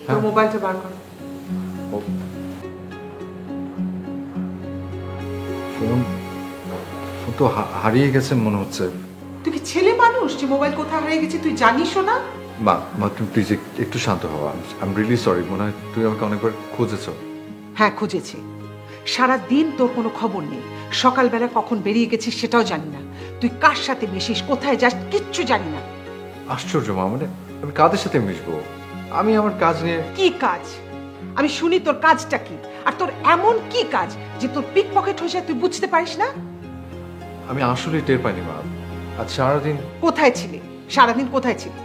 তোর মোবাইলটা বার কর। ফোন ফোন তো হারিয়ে গেছে মনে হচ্ছে। তুই কি ছেলে মানুষ যে মোবাইল কোথায় হারিয়ে গেছে তুই জানিসও না? মা মা তুমি প্লিজ একটু শান্ত হওয়া। I am really sorry. মনে হয় তুই আমাকে অনেকবার খুঁজেছো। হ্যাঁ খুঁজেছি, সারা দিন তোর কোনো খবর নেই। সকালবেলা কখন বেরিয়ে গেছিস সেটাও জানি না, তুই কার সাথে মিশিস কোথায় যাস কিচ্ছু জানি না। আশ্চর্য মা, মানে আমি কাদের সাথে মিশবো? আমি আমার কাজ নিয়ে। কি কাজ? আমি শুনি তোর কাজটা কি, আর তোর এমন কি কাজ যে তোর পিক পকেট হয়ে যায় তুই বুঝতে পারিস না? আমি আসলেই টের পাইনি মা। আজ সারাদিন কোথায় ছিলি? সারাদিন কোথায় ছিলি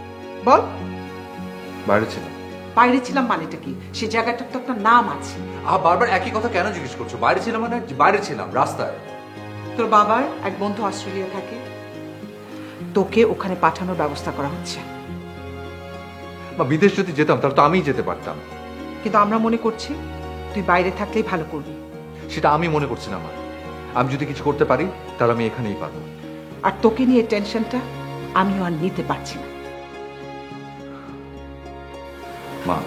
বল? বাইরে ছিলাম। বাইরে ছিলাম মানেটা কি? সে জায়গাটার তো একটা নাম আছে। বারবার একই কথা কেন জিজ্ঞেস করছো? বাইরে ছিলাম মানে বাইরে ছিলাম, রাস্তায়। তোর বাবার এক বন্ধু অস্ট্রেলিয়া থাকে, তোকে ওখানে পাঠানোর ব্যবস্থা করা হচ্ছে। বা বিদেশ যদি যেতাম তাহলে তো আমিই যেতে পারতাম। কিন্তু আমরা মনে করছি তুই বাইরে থাকলেই ভালো করবি। সেটা আমি মনে করছি না মা। আমি যদি কিছু করতে পারি তাহলে আমি এখানেই পারবো। আর তোকে নিয়ে টেনশনটা আমিও আর নিতে পারছি না। মা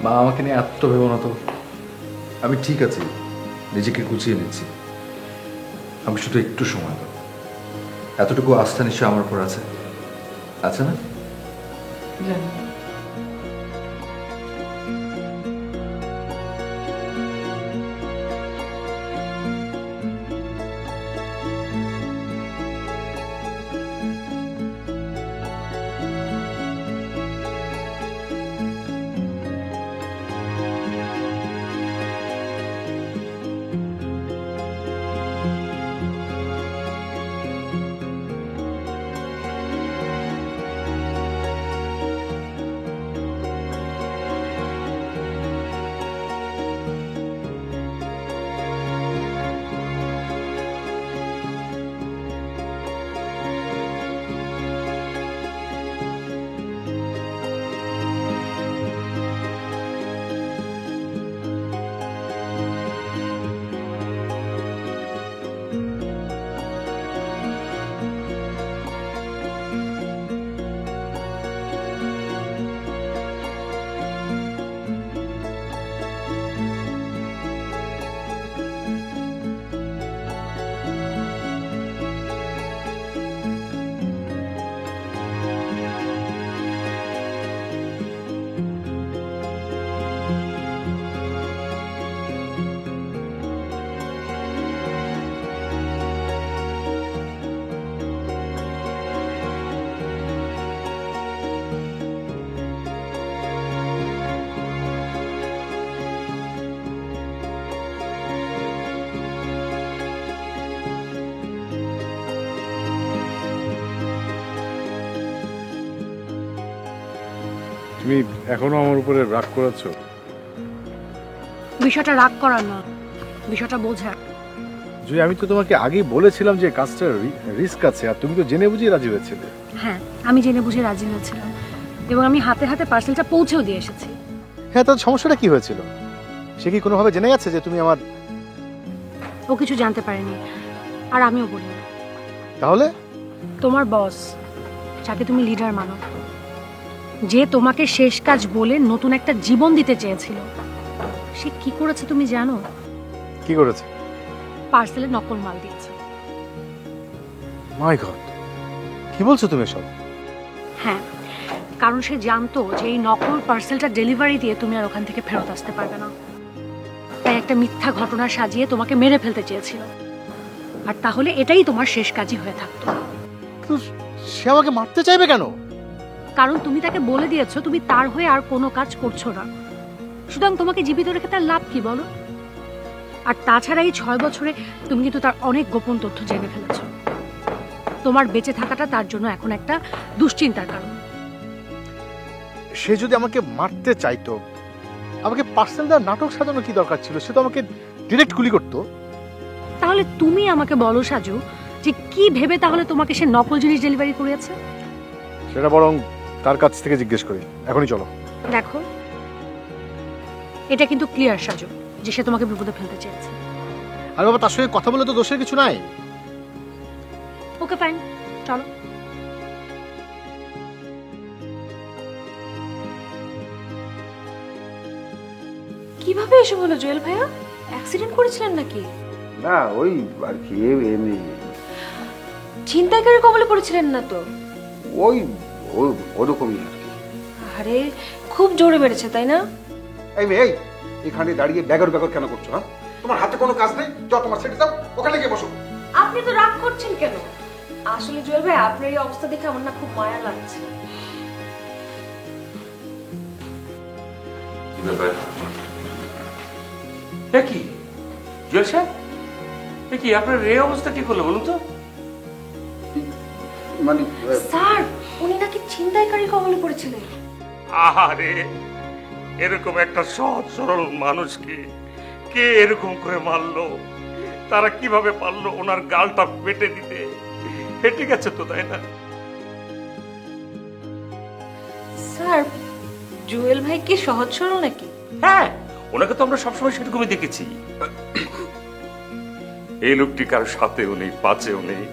মা আমাকে নিয়ে এত ভেবো না তো। আমি ঠিক আছি, নিজেকে গুছিয়ে নিচ্ছি। আমি শুধু একটু সময় দাও। এতটুকু আস্থা নিশ্চয় আমার উপর আছে, আছে না? জানি। তুমি এখনো আমার উপরে রাগ করাচ্ছ? বিষয়টা রাগ করার না, বিষয়টা বোঝার। জুই, আমি তো তোমাকে আগেই বলেছিলাম যে কাজটা রিস্ক আছে, আর তুমি তো জেনে বুঝিয়ে রাজি হয়েছিলে। হ্যাঁ, আমি জেনে বুঝে রাজি হয়েছিলাম এবং আমি হাতে হাতে পার্সেলটা পৌঁছেও দিয়ে এসেছি। হ্যাঁ, তার সমস্যাটা কি হয়েছিল? সে কি কোনোভাবে জেনে গেছে যে তুমি আমার? ও কিছু জানতে পারেনি, আর আমিও বলি না। তাহলে তোমার বস, যাকে তুমি লিডার মানো, যে তোমাকে শেষ কাজ বলে নতুন একটা জীবন দিতে চেয়েছিল, সে কি করেছে তুমি জানো? কি করেছে? পার্সেলে নকল মাল দিয়েছে। মাই গড, কি বলছো তুমি সব? হ্যাঁ, কারণ সে জানতো যে এই নকল পার্সেলটা ডেলিভারি দিয়ে তুমি আর ওখান থেকে ফেরত আসতে পারবে না, তাই একটা মিথ্যা ঘটনা সাজিয়ে তোমাকে মেরে ফেলতে চেয়েছিল। আর তাহলে এটাই তোমার শেষ কাজই হয়ে থাকতো। সে আমাকে মারতে চাইবে কেন? কারণ তুমি তাকে বলে দিয়েছো তুমি তার হয়ে আর কোনো কাজ করছো না, সুতরাং তোমাকে জীবিত রেখে তার লাভ কি বলো? আর তাছাড়া এই 6 বছরে তুমি কিন্তু তার অনেক গোপন তথ্য জেনে ফেলেছো। তোমার বেঁচে থাকাটা তার জন্য এখন একটা দুশ্চিন্তার কারণ। সে যদি আমাকে মারতে চাইতো, আমাকে পার্সেল দেওয়ার নাটক সাজানো কি দরকার ছিল? সে তো আমাকে ডিরেক্ট গুলি করতো। তাহলে তুমি আমাকে বলো সাজু, যে কি ভেবে তাহলে তোমাকে সে নকল জিনিস ডেলিভারি করেছে? সেটা বরং তার কাছ থেকে জিজ্ঞেস করি। এখনই চলো। দেখো, এটা কিন্তু ক্লিয়ার সাজু যে সে তোমাকে বিপদে ফেলতে চেয়েছে। আর বাবা, তার সঙ্গে কথা বলে তো দোষের কিছু নাই। ওকে ফাইন, চলো। কিভাবে এসব হলো জুয়েল ভাইয়া? অ্যাক্সিডেন্ট করেছিলেন নাকি? না ওই আর কি এমনি ছিনতাইকারীর কবলে পড়েছিলেন না তো? ওই ওরকমই আর কি। আরে খুব জোরে মেরেছে তাই না? এই মেয়ে, এখানে দাঁড়িয়ে ব্যাগর ব্যাগর কেন করছো? হ্যাঁ, তোমার হাতে কোনো কাজ নেই? যাও তোমার সেটে যাও, ওখানে গিয়ে বসো। আপনি তো রাগ করছেন কেন? আসলে জুয়েল ভাই আপনার এই অবস্থা দেখে আমার না খুব মায়া লাগছে। কি ব্যাপার? কি জুয়েল সাহেব, কি আপনার এই অবস্থা ঠিক হলো বলুন তো? মানে স্যার, উনি নাকি ছিনতাইকারীর কবলে পড়েছিলেন। আহারে, এরকম একটা সহজ সরল মানুষকে কে এরকম করে মারলো? তারা কিভাবে পারলো ওনার গালটা পেটে দিতে? ঠিক আছে তো, তাই না? স্যার, জুয়েল ভাই কি সহজ সরল নাকি? হ্যাঁ, ওনাকে তো আমরা সবসময় সেরকমই দেখেছি। এই লোকটি কারোর সাথেও নেই, পাচেও নেই,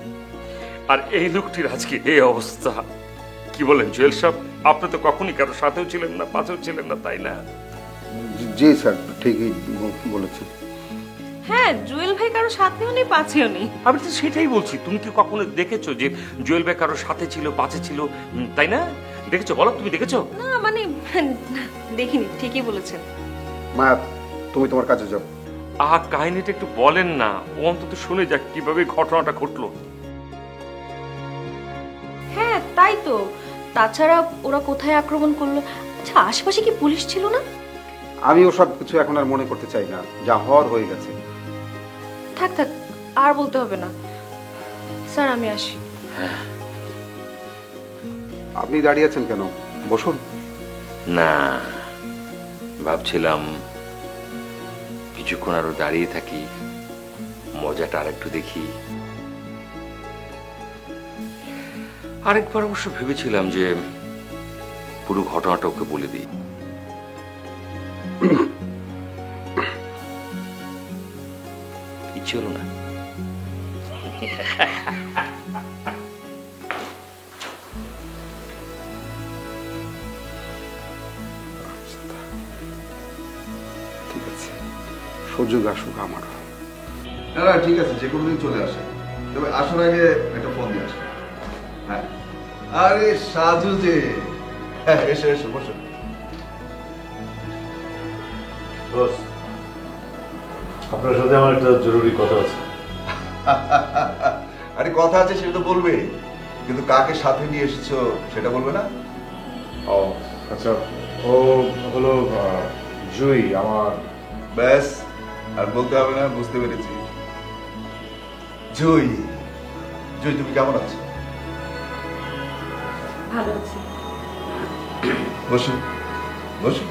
আর এই লোকটির আজকে এই অবস্থা। কি বলেন জুয়েল সাহেব? আপনি তো কখনই কারোর সাথেও ছিলেন না, পাচেও ছিলেন না, তাই না? জি স্যার, ঠিকই বলেছেন। হ্যাঁ, জুয়েল ভাই কারো সাথেও নেই, পাছেও নেই। আমি তো সেটাই বলছি। তুমি কি কখনো দেখেছো যে জুয়েল ভাই কারোর সাথে ছিল, পাচে ছিল, তাই না? দেখেছো? বলো, তুমি দেখেছো? না মানে দেখিনি, ঠিকই বলেছেন। মা, তুমি তোমার কাজে যাও। কাহিনীটা একটু বলেন না, ও অন্তত শুনে যাক কিভাবে ঘটনাটা ঘটলো। হ্যাঁ তাই তো, তাছাড়া ওরা কোথায় আক্রমণ করলো? আচ্ছা, আশেপাশে কি পুলিশ ছিল না? আমি ওসব কিছু এখন আর মনে করতে চাই না, যা হওয়ার হয়ে গেছে। থাক থাক, আর বলতে হবে না। স্যার, আমি আসি। আপনি দাঁড়িয়ে আছেন কেন? বসুন। না, ভাবছিলাম কিছুক্ষণ আরো দাঁড়িয়ে থাকি, মজাটা আর একটু দেখি। আরেকবার অবশ্য ভেবেছিলাম যে পুরো ঘটনাটা ওকে বলে দিই। ইচ্ছে হলো না। ঠিক আছে, সুযোগ আসুক আমার। না না, ঠিক আছে, যে কোনো দিন চলে আসে, তবে আসার আগে একটা ফোন দিয়ে আসে। হ্যাঁ, আরে সাজু যে, হ্যাঁ এসো এসো, বসো। আপনার সাথে আমার একটা জরুরি কথা আছে। আরে কথা আছে সেটা তো বলবে, কিন্তু কাকে সাথে নিয়ে এসেছো সেটা বলবে না? ও আচ্ছা, ও হলো জুই, আমার। ব্যাস, আর বলতে হবে না, বুঝতে পেরেছি। জুই, জুই তুমি কেমন আছো? ভালো আছি। বসো বসো।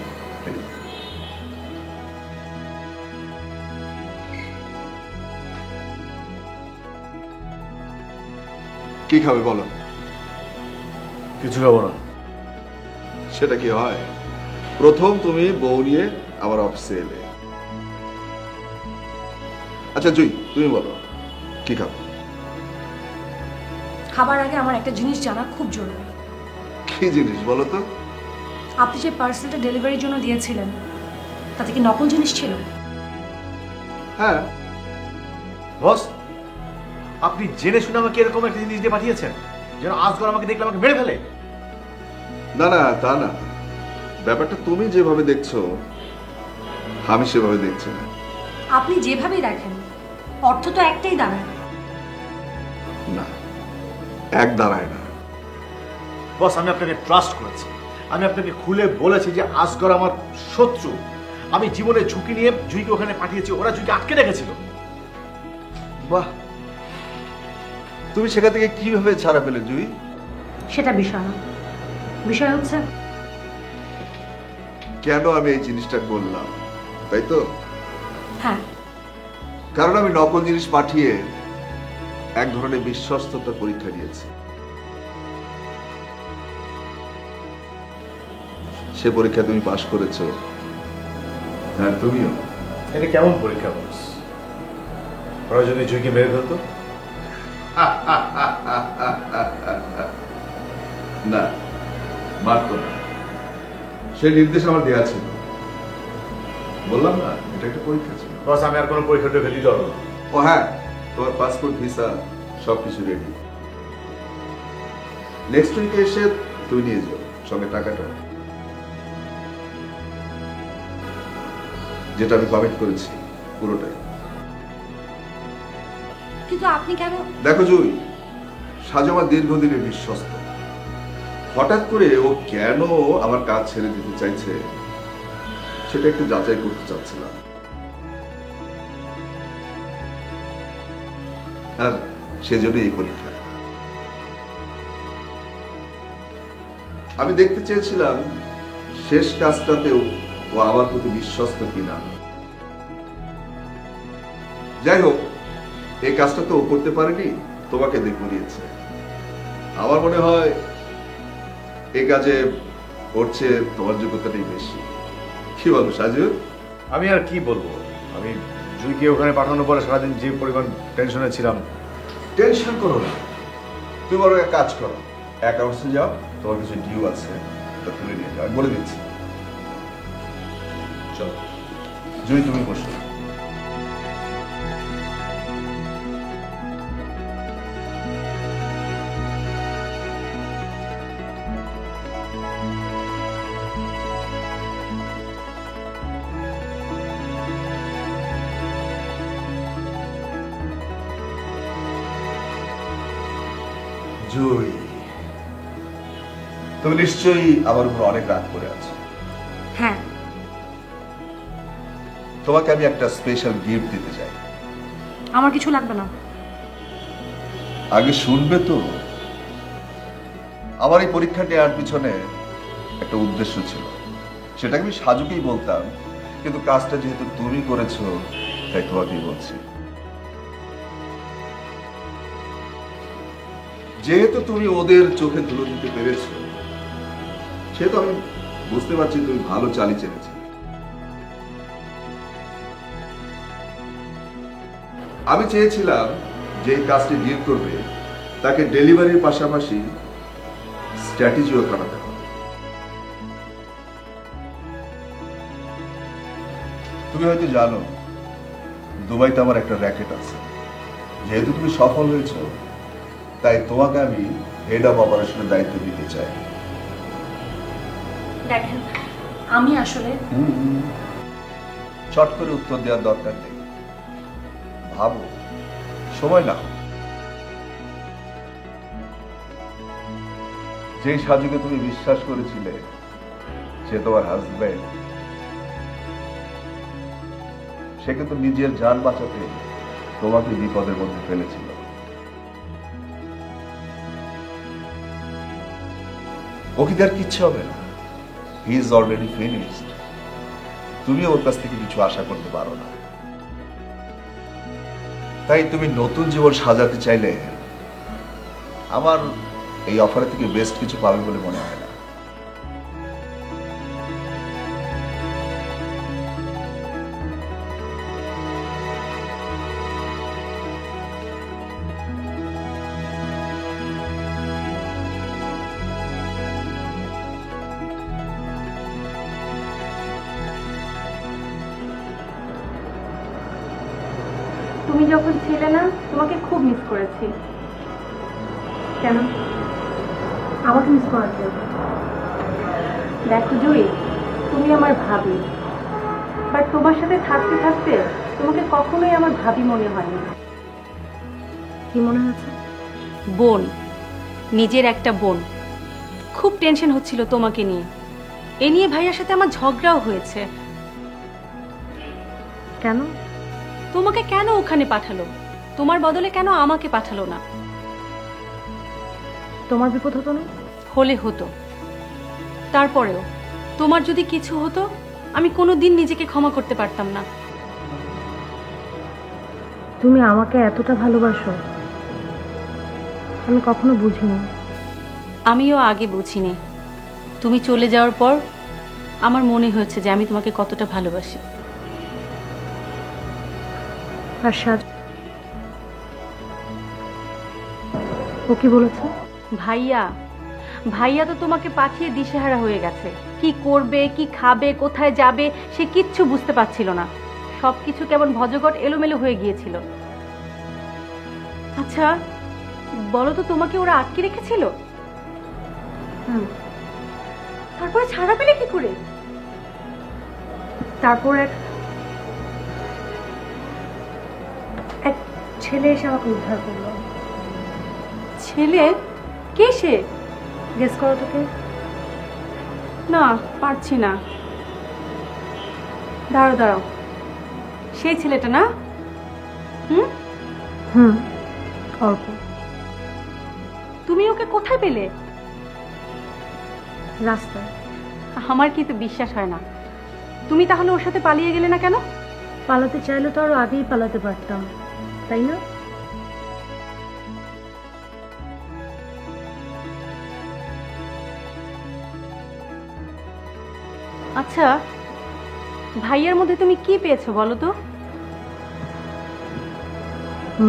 কি খাবে বলো? কিছু খাবো না। সেটা কি হয়? প্রথম তুমি বউ নিয়ে আমার অফিসে এলে। আচ্ছা জুই, তুমি বলো কি খাবে? খাবার আগে আমার একটা জিনিস জানা খুব জরুরি। কি জিনিস বলো তো? আপনি যে পার্সেলটা ডেলিভারির জন্য দিয়েছিলেন, তাতে কি নকল জিনিস ছিল? হ্যাঁ। বস, আপনি জেনে শুনে আমাকে এরকম একটা জিনিস দিয়ে পাঠিয়েছেন যেন আজগর আমাকে দেখলে আমাকে মেরে ফেলে? না না, তা না, ব্যাপারটা তুমি যেভাবে দেখছো আমি সেভাবে দেখছি না। আপনি যেভাবেই দেখেন, অর্থ তো একটাই দাঁড়ায়। না, এক দাঁড়ায় না। বস, আমি আপনাকে ট্রাস্ট করেছি, আমি আপনাকে খুলে বলেছি যে আজগর আমার শত্রু। আমি জীবনে ঝুঁকি নিয়ে জুইকে ওখানে পাঠিয়েছি, ওরা জুইকে আটকে রেখেছিল। বাহ, তুমি সেখান থেকে কিভাবে ছাড়া পেলে জুই? সেটা বিষয় না, বিষয় হচ্ছে কেন আমি এই জিনিসটা করলাম, তাই তো? হ্যাঁ, কারণ আমি নকল জিনিস পাঠিয়ে এক ধরনের বিশ্বস্ততার পরীক্ষা দিয়েছি। সে পরীক্ষা তুমি পাশ করেছো। হ্যাঁ, তুমিও। এটা কেমন পরীক্ষা বস? ওরা যদি জুইকে মেরে ফেলতো? না, মারতো না, সে নির্দেশ আমার দেওয়া ছিল। বললাম না এটা একটা পরীক্ষা ছিল। বস আমি আর কোনো পরীক্ষা টরীক্ষা দিতে পারবো না। ও হ্যাঁ, তোমার পাসপোর্ট ভিসা সবকিছু রেডি। নেক্সট উইকে এসে তুই নিয়ে যাও সঙ্গে টাকাটা, যেটা আমি কমিট করেছি পুরোটাই। কিন্তু আপনি কেন? দেখো জুই, সাজু আমার দীর্ঘদিনের বিশ্বস্ত। হঠাৎ করে ও কেন আমার কাজ ছেড়ে দিতে চাইছে সেটা একটু যাচাই করতে চাচ্ছিলাম। আর সেজন্য এই পরীক্ষা। আমি দেখতে চেয়েছিলাম শেষ কাজটাতেও ও আমার প্রতি বিশ্বস্ত কিনা। যাই হোক, এই কাজটা তো ও করতে পারেনি, তোমাকে দিয়ে করিয়েছে। আমার মনে হয় এই কাজে ওর চেয়ে তোমার যোগ্যতাটাই বেশি। কি বলো সাজু? আমি আর কি বলবো, আমি জুইকে ওখানে পাঠানোর পরে সারাদিন যে পরিমাণ টেনশনে ছিলাম। টেনশন করো না, তুমি বড় এক কাজ করো, অ্যাকাউন্টসে যাও, তোমার কিছু ডিউ আছে ওটা তুলে নিয়ে যাও, আমি বলে দিচ্ছি। চলো জুই, তুমি বসো। জুই, তুমি নিশ্চয়ই আমার উপর অনেক রাগ করে আছো। হ্যাঁ। তোমাকে আমি একটা স্পেশাল গিফট দিতে চাই। আমার কিছু লাগবে না। আগে শুনবে তো। আমার এই পরীক্ষা নেওয়ার পিছনে একটা উদ্দেশ্য ছিল, সেটা আমি সাজুকেই বলতাম, কিন্তু কাজটা যেহেতু তুমি করেছো তাই তোমাকেই বলছি। যেহেতু তুমি ওদের চোখে ধুলো দিতে পেরেছো, সেহেতু আমি বুঝতে পারছি তুমি ভালো চালি চেনেছো। আমি চেয়েছিলাম যে কাজটি ডিল করবে তাকে ডেলিভারির পাশাপাশি স্ট্র্যাটেজিও খাটাতে হবে। তুমি হয়তো জানো দুবাইতে আমার একটা র্যাকেট আছে। যেহেতু তুমি সফল হয়েছ, তাই তোমাকে আমি হেড অফ অপারেশনের দায়িত্ব দিতে চাই। দেখেন, আমি আসলে চট করে উত্তর দেওয়ার দরকার নেই, ভাবো, সময় নাও। যেই সাজুকে তুমি বিশ্বাস করেছিলে সে তোমার হাজবেন্ড, সে কিন্তু নিজের জান বাঁচাতে তোমাকে বিপদের মধ্যে ফেলেছিল। ওকে আর কিচ্ছু হবে না, হি ইজ অলরেডি ফিনিশড। তুমি ওর কাছ থেকে কিছু আশা করতে পারো না। তাই তুমি নতুন জীবন সাজাতে চাইলে আমার এই অফার থেকে বেস্ট কিছু পাবে বলে মনে হয় না। তুমি যখন ছিলে না, তোমাকে খুব মিস করেছি। কেন আমাকে মিস করার জন্য? দেখো জুই, তুমি আমার ভাবি, বাট তোমার সাথে থাকতে থাকতে তোমাকে কখনোই আমার ভাবি মনে হয়নি। কি মনে হচ্ছে? বোন, নিজের একটা বোন। খুব টেনশন হচ্ছিল তোমাকে নিয়ে। এ নিয়ে ভাইয়ার সাথে আমার ঝগড়াও হয়েছে। কেন? তোমাকে কেন ওখানে পাঠালো? তোমার বদলে কেন আমাকে পাঠালো না? তোমার বিপদ হতো না? হলে হতো, তারপরেও তোমার যদি কিছু হতো আমি কোনোদিন নিজেকে ক্ষমা করতে পারতাম না। তুমি আমাকে এতটা ভালোবাসো আমি কখনো বুঝিনি। আমিও আগে বুঝিনি। তুমি চলে যাওয়ার পর আমার মনে হয়েছে যে আমি তোমাকে কতটা ভালোবাসি। আর সাজ, ও কি বলেছে? ভাইয়া, ভাইয়া তো তোমাকে পাঠিয়ে দিশেহারা হয়ে গেছে। কি করবে, কি খাবে, কোথায় যাবে সে কিচ্ছু বুঝতে পারছিল না। সবকিছু কেমন ভজঘট এলোমেলো হয়ে গিয়েছিল। আচ্ছা বলো তো, তোমাকে ওরা আটকে রেখেছিল? তারপরে ছাড়া পেলে কি করে? তারপর এক ছেলে এসে আমাকে উদ্ধার করলো। ছেলে? কে সে? গেস করো তো কে? না পারছি না। দাঁড়াও দাঁড়াও, সেই ছেলেটা না? অল্প। তুমি ওকে কোথায় পেলে? রাস্তায়। আমার কিন্তু বিশ্বাস হয় না। তুমি তাহলে ওর সাথে পালিয়ে গেলে না কেন? পালাতে চাইলে তো আরো আগেই পালাতে পারতাম, তাই না? আচ্ছা ভাইয়ার মধ্যে তুমি কি পেয়েছো বলো তো?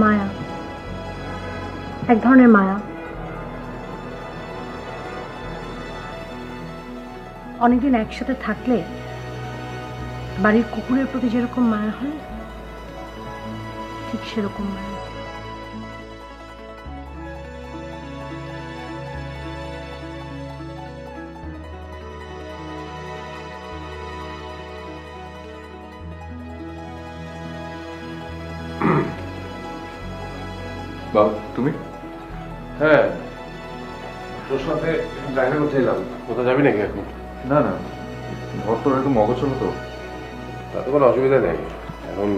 মায়া, এক ধরনের মায়া। অনেকদিন একসাথে থাকলে বাড়ির কুকুরের প্রতি যেরকম মায়া হয়, ঠিক সেরকম মায়া। বাবা তুমি? হ্যাঁ, তোর সাথে দেখা করতে এলাম। কোথাও যাবি নাকি এখন? না না, ঘর তোর একদম অগোছলো তো। তাতে কোনো অসুবিধা নেই, এখন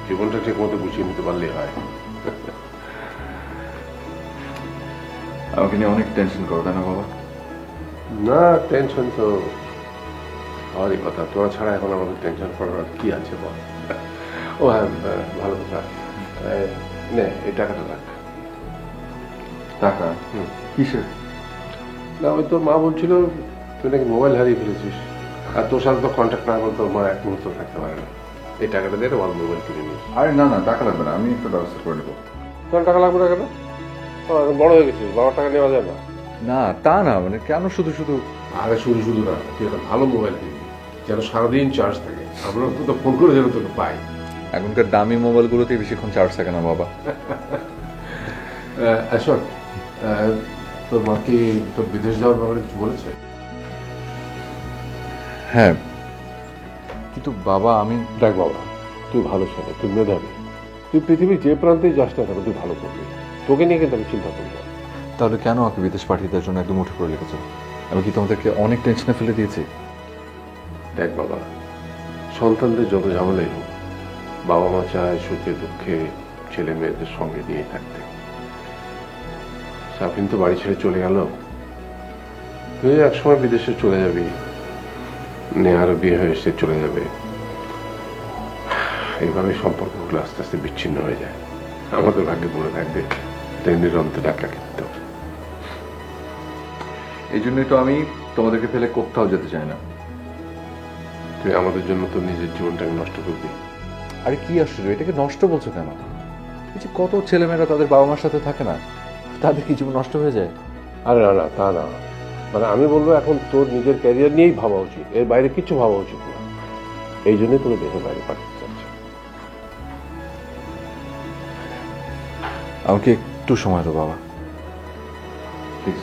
জীবনটা ঠিক মতো গুছিয়ে নিতে পারলেই হয়। আমাকে নিয়ে অনেক টেনশন করো তাই না বাবা? না, টেনশন তো হওয়ারই কথা। তোরা ছাড়া এখন আমাদের টেনশন করার কি আছে বল? ও হ্যাঁ, ভালো কথা। নে এই টাকাটা রাখ। টাকা? কিসের? না, ওই তোর মা বলছিল তুই নাকি মোবাইল হারিয়ে ফেলেছিস, আর তোর সাথে তো কন্ট্যাক্ট না করলে তোর মা এক মুহূর্ত থাকতে পারে না। এই টাকাটা দিয়ে ওর মোবাইল কিনে নিস। আরে না না, টাকা লাগবে না, আমি একটা ব্যবস্থা করে নেবো। তোর টাকা লাগবে না কেন? বড় হয়ে গেছিস, বাবার টাকা নেওয়া যায় না? না তা না, মানে কেন শুধু শুধু? আরে শুধু শুধু না, তুই একটা ভালো মোবাইল কিনবি যেন সারাদিন চার্জ থাকে। আমরা তো ফোন করে যেন তোকে পাই। এখনকার দামি মোবাইলগুলোতে বেশিক্ষণ চার্জ থাকে না বাবা। শোন, তোর মা কি তোর বিদেশ যাওয়ার ব্যাপারে কিছু বলেছে? হ্যাঁ, কিন্তু বাবা আমি... দেখ বাবা, তুই ভালো ছেলে, তুই মেধাবী, তুই পৃথিবীর যে প্রান্তেই যাস না কেন তুই ভালো করবি। তোকে নিয়ে কিন্তু আমি চিন্তা করি না। তাহলে কেন আমাকে বিদেশ পাঠিয়ে দেওয়ার জন্য একদম উঠে পড়ে লেগেছ? আমি কি তোমাদেরকে অনেক টেনশনে ফেলে দিয়েছি? দেখ বাবা, সন্তানদের যত ঝামেলাই হোক, বাবা মা চায় সুখে দুঃখে ছেলে মেয়েদের সঙ্গে নিয়ে থাকতে। সাফিন তো বাড়ি ছেড়ে চলে গেল, তুই একসময় বিদেশে চলে যাবি, নেহারও বিয়ে হয়ে এসে চলে যাবে। এইভাবে সম্পর্কগুলো আস্তে আস্তে বিচ্ছিন্ন হয়ে যায়। আমাদের ভাগ্যে পড়ে থাকবে নিরন্তর একাকিত্ব। এই জন্যই তো আমি তোমাদেরকে ফেলে কোথাও যেতে চাই না। তুই আমাদের জন্য তো নিজের জীবনটাকে নষ্ট করবি। আরে কি আশ্চর্য, এটাকে নষ্ট বলছো কেন? এই যে কত ছেলেমেয়েরা তাদের বাবা মার সাথে থাকে না, তাদের কি জীবন নষ্ট হয়ে যায়? আরে না না, তা না, মানে আমি বলবো এখন তোর নিজের ক্যারিয়ার নিয়েই ভাবা উচিত, এর বাইরে কিছু ভাবা উচিত না। এই জন্যই তোকে দেশের বাইরে পাঠাতে চাচ্ছি। আমাকে একটু সময় দাও বাবা, প্লিজ।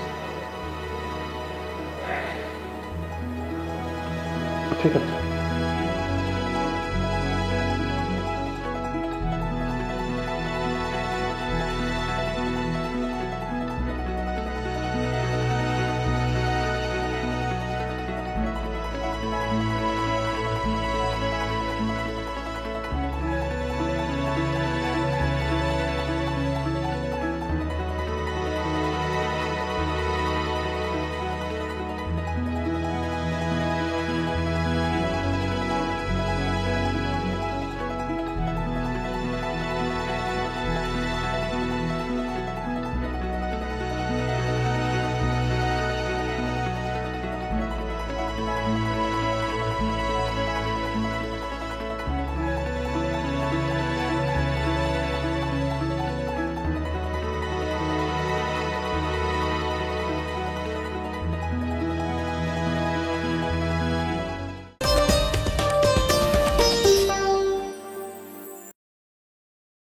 ঠিক আছে।